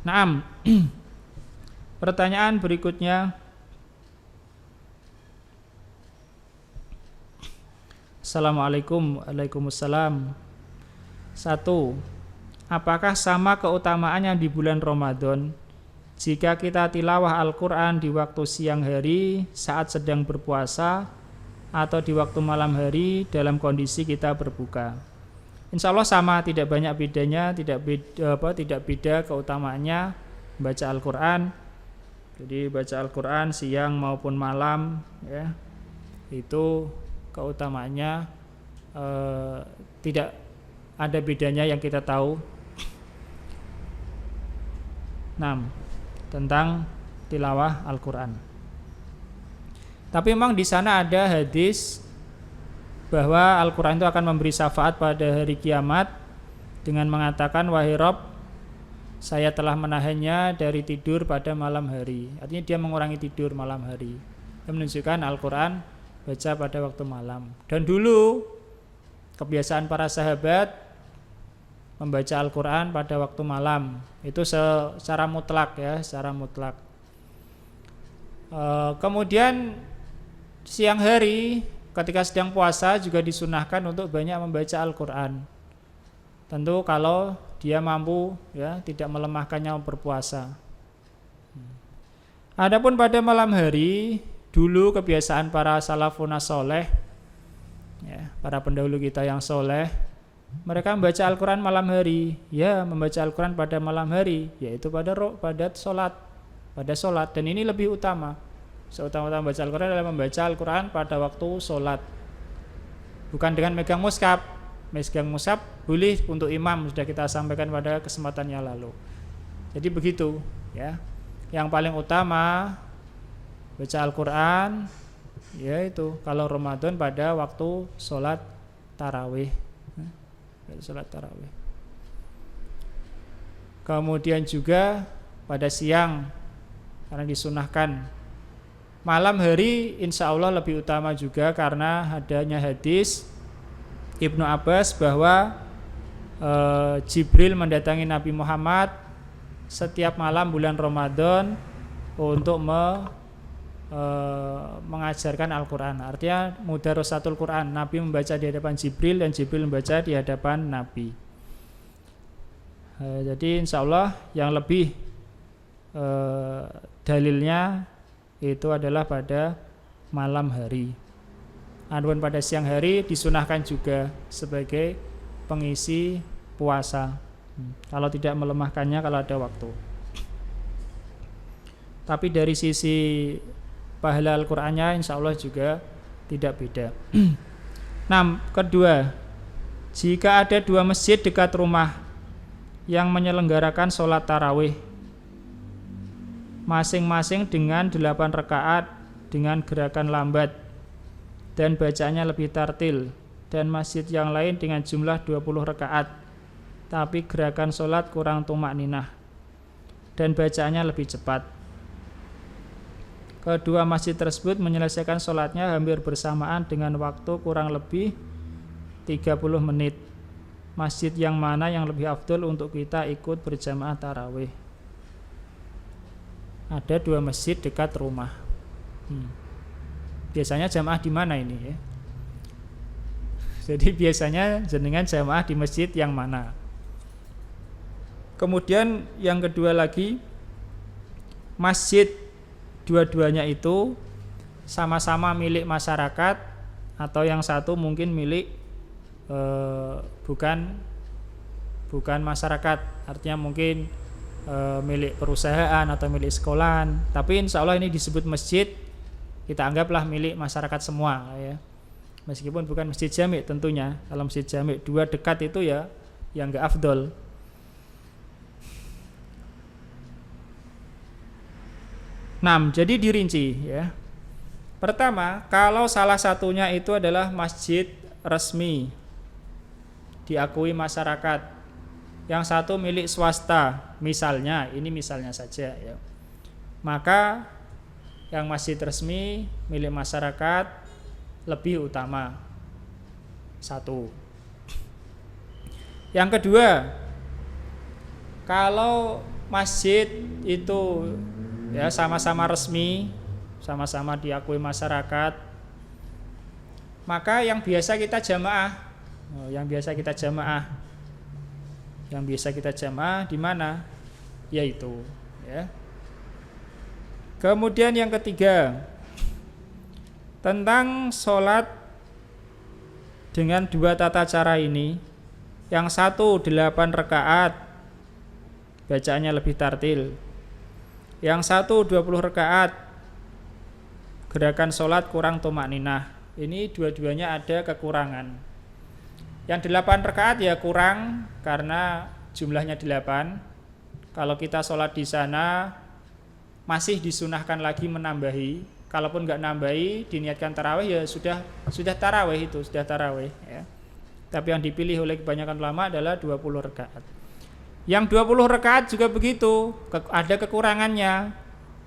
Naam. Pertanyaan berikutnya. Assalamualaikum. Waalaikumsalam. 1. Apakah sama keutamaannya di bulan Ramadan jika kita tilawah Al-Quran di waktu siang hari saat sedang berpuasa atau di waktu malam hari dalam kondisi kita berbuka? Insya Allah sama, tidak banyak bedanya, tidak beda keutamaannya baca Al-Quran. Jadi baca Al-Quran siang maupun malam, ya, itu keutamaannya tidak ada bedanya yang kita tahu. 6. Tentang tilawah Al-Quran. Tapi memang di sana ada hadis bahwa Al-Quran itu akan memberi syafaat pada hari kiamat dengan mengatakan, wahai Rabb, saya telah menahannya dari tidur pada malam hari. Artinya dia mengurangi tidur malam hari. Dia menunjukkan Al-Quran baca pada waktu malam. Dan dulu kebiasaan para sahabat membaca Al-Quran pada waktu malam. Itu secara mutlak, ya, secara mutlak. Kemudian siang hari ketika sedang puasa juga disunahkan untuk banyak membaca Al-Quran. Tentu kalau dia mampu, ya, tidak melemahkannya berpuasa. Adapun pada malam hari, dulu kebiasaan para salafun soleh, ya, para pendahulu kita yang soleh, mereka membaca Al-Quran malam hari. Ya, membaca Al-Quran pada malam hari, yaitu pada sholat, dan ini lebih utama. Seutama-utama membaca Al-Quran adalah membaca Al-Quran pada waktu sholat, bukan dengan megang mushaf. Megang mushaf boleh untuk imam, sudah kita sampaikan pada kesempatan yang lalu. Jadi begitu, ya. Yang paling utama baca Al-Quran, yaitu kalau Ramadan pada waktu sholat tarawih. Sholat tarawih. Kemudian juga pada siang, karena disunahkan. Malam hari insya Allah lebih utama juga karena adanya hadis Ibnu Abbas bahwa Jibril mendatangi Nabi Muhammad setiap malam bulan Ramadan untuk mengajarkan Al-Quran. Artinya mudarasatul Quran. Nabi membaca di hadapan Jibril dan Jibril membaca di hadapan Nabi. Jadi insya Allah yang lebih dalilnya itu adalah pada malam hari. Adapun pada siang hari disunahkan juga sebagai pengisi puasa, kalau tidak melemahkannya kalau ada waktu. Tapi dari sisi pahala Al-Qur'annya insya Allah juga tidak beda. Nah, kedua, jika ada 2 masjid dekat rumah yang menyelenggarakan sholat tarawih masing-masing dengan 8 rakaat dengan gerakan lambat dan bacaannya lebih tartil, dan masjid yang lain dengan jumlah 20 rakaat tapi gerakan sholat kurang tumakninah dan bacaannya lebih cepat. Kedua masjid tersebut menyelesaikan sholatnya hampir bersamaan dengan waktu kurang lebih 30 menit. Masjid yang mana yang lebih afdol untuk kita ikut berjamaah tarawih? Ada 2 masjid dekat rumah. Biasanya jamaah di mana ini, ya? Jadi biasanya jenengan jamaah di masjid yang mana? Kemudian yang kedua lagi, masjid dua-duanya itu sama-sama milik masyarakat atau yang satu mungkin milik bukan masyarakat, artinya mungkin milik perusahaan atau milik sekolahan. Tapi insya Allah ini disebut masjid, kita anggaplah milik masyarakat semua, ya. Meskipun bukan masjid jami' tentunya. Kalau masjid jami' 2 dekat itu ya yang enggak afdol. Jadi dirinci, ya. Pertama, kalau salah satunya itu adalah masjid resmi diakui masyarakat, yang satu milik swasta, misalnya, ini misalnya saja, ya, maka yang masjid resmi milik masyarakat lebih utama. 1. Yang kedua, kalau masjid itu ya sama-sama resmi, sama-sama diakui masyarakat, maka yang biasa kita jamaah, di mana? Yaitu ya. Kemudian yang ketiga, tentang sholat dengan dua tata cara ini, yang satu 8 rakaat bacaannya lebih tartil, yang satu 20 rakaat gerakan sholat kurang tumakninah. Ini dua-duanya ada kekurangan. Yang 8 rakaat ya kurang karena jumlahnya 8. Kalau kita sholat di sana masih disunahkan lagi menambahi. Kalaupun nggak nambahi, diniatkan tarawih ya sudah tarawih itu, sudah tarawih ya. Tapi yang dipilih oleh kebanyakan ulama adalah 20 rakaat. Yang 20 rakaat juga begitu, ada kekurangannya.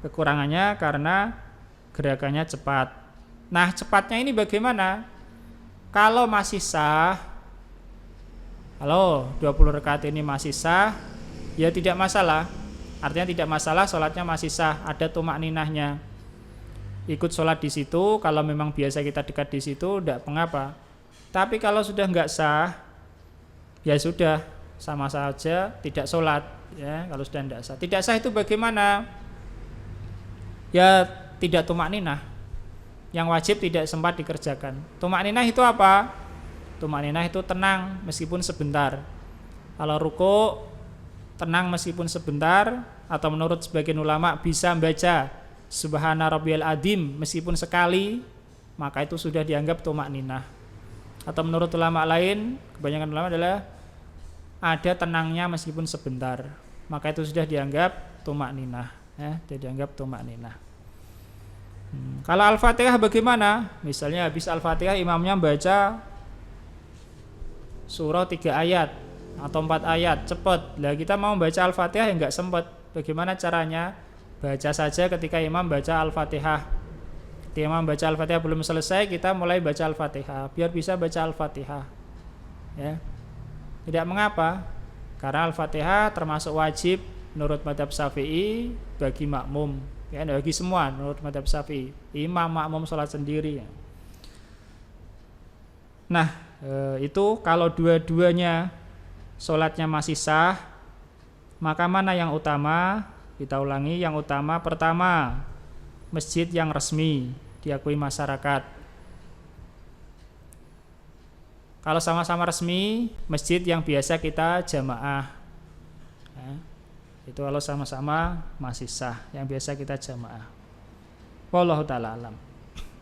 Kekurangannya karena gerakannya cepat. Nah, cepatnya ini bagaimana? Kalau masih sah, kalau 20 rakaat ini masih sah, ya tidak masalah. Artinya tidak masalah, sholatnya masih sah, ada tumakninahnya. Ikut sholat di situ, kalau memang biasa kita dekat di situ, tidak mengapa. Tapi kalau sudah nggak sah, ya sudah, sama saja tidak sholat. Ya, kalau sudah tidak sah. Tidak sah itu bagaimana? Ya tidak tumakninah. Yang wajib tidak sempat dikerjakan. Tumakninah itu apa? Tumakninah itu tenang meskipun sebentar. Kalau ruku tenang meskipun sebentar, atau menurut sebagian ulama bisa membaca Subhana Rabbiyal Adzim meskipun sekali, maka itu sudah dianggap tumakninah. Atau menurut ulama lain, kebanyakan ulama adalah ada tenangnya meskipun sebentar, maka itu sudah dianggap tumakninah, ya, sudah dianggap tumakninah. Kalau Al-Fatihah bagaimana? Misalnya habis Al-Fatihah imamnya baca surah 3 ayat atau 4 ayat, cepat. Lah kita mau baca Al-Fatihah yang enggak sempat. Bagaimana caranya? Baca saja ketika imam baca Al-Fatihah. Ketika imam baca Al-Fatihah belum selesai, kita mulai baca Al-Fatihah biar bisa baca Al-Fatihah. Ya. Tidak mengapa. Karena Al-Fatihah termasuk wajib menurut mazhab Syafi'i bagi makmum. Ya, bagi semua menurut mazhab Syafi'i. Imam makmum sholat sendiri. Ya. Nah, itu kalau dua-duanya sholatnya masih sah, maka mana yang utama? Kita ulangi, yang utama pertama, masjid yang resmi diakui masyarakat. Kalau sama-sama resmi, masjid yang biasa kita jamaah. Ya, itu kalau sama-sama masih sah, yang biasa kita jamaah. Wallahu ta'ala alam.